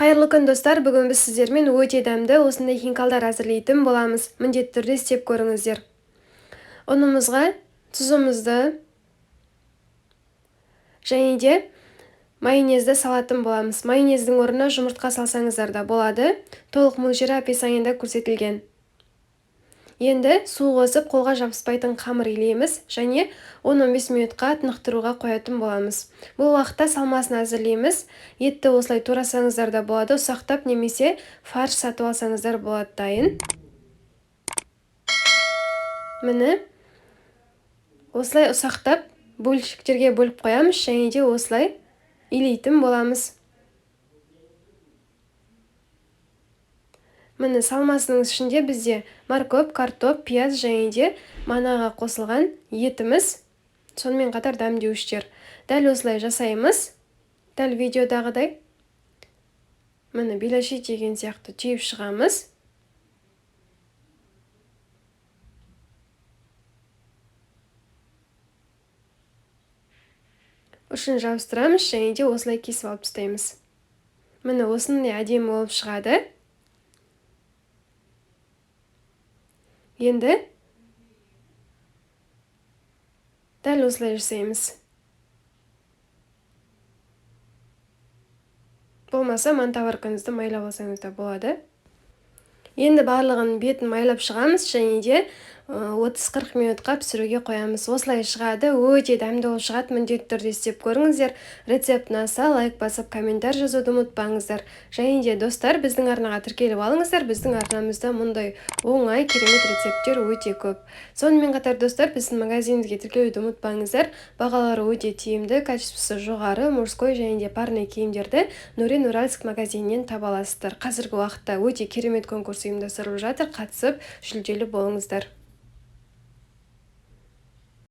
Қайырлы күн достар, бүгін біз сіздермен өте дәмді осындай хинкалдар әзірлейтін боламыз. Міндетті түрде істеп көріңіздер. Ұнымызға тұзымызды және де майонезді салатын боламыз. Майонездің орнына жұмыртқа салсаңыздар да болады. Толық мөлшері описаниеда көрсетілген. Енді су қосып қолға жабыспайтын қамыр илейміз және 10-15 минутқа тынықтыруға қоятын боламыз. Бұл уақытта салмасын әзірлейміз. Етті осылай турасаңыздар да болады, ұсақтап немесе фарш сатып алсаңыздар болады дайын. Міне осылай ұсақтап бөлшектерге бөліп қоямыз және де осылай илейтін боламыз. Міне салмасының ішінде бізде морковь, картоп, пияз және де манаға қосылған етіміз, сонымен қатар дәмдеуіштер. Дәл осылай жасаймыз. Дәл видеодағыдай. Міне белаши деген сияқты түйіп шығамыз. Ұшын жабыстырамыз және де осылай кесіп алып тастаймыз. Міне осындай әдемі болып шығады. Енді дәл осылай жасаймыз. Болмаса мантаваркаңызды майлап алсаңыз да болады. Енді барлығын бетін майлап шығамыз және де 30-40 минутқа пісіруге қоямыз. Осылай шығады, өте дәмді болып шығады. Міндетті түрде істеп көріңіздер. Рецепт ұнаса, лайк басып, комментар жазуды ұмытпаңыздар. Және де достар, біздің арнаға тіркеліп алыңыздар. Біздің арнамызда мұндай оңай, керемет рецепттер өте көп. Сонымен қатар достар, біздің магазинімізге тіркелуді ұмытпаңыздар. Бағалары өте тиімді, качествосы жоғары, мужской және де парный киімдерді Нурин Уральск магазинінен таба аласыздар. Қазіргі уақытта өте керемет конкурс ұйымдастырылып жатыр. Қатысып, жүлделі болыңыздар.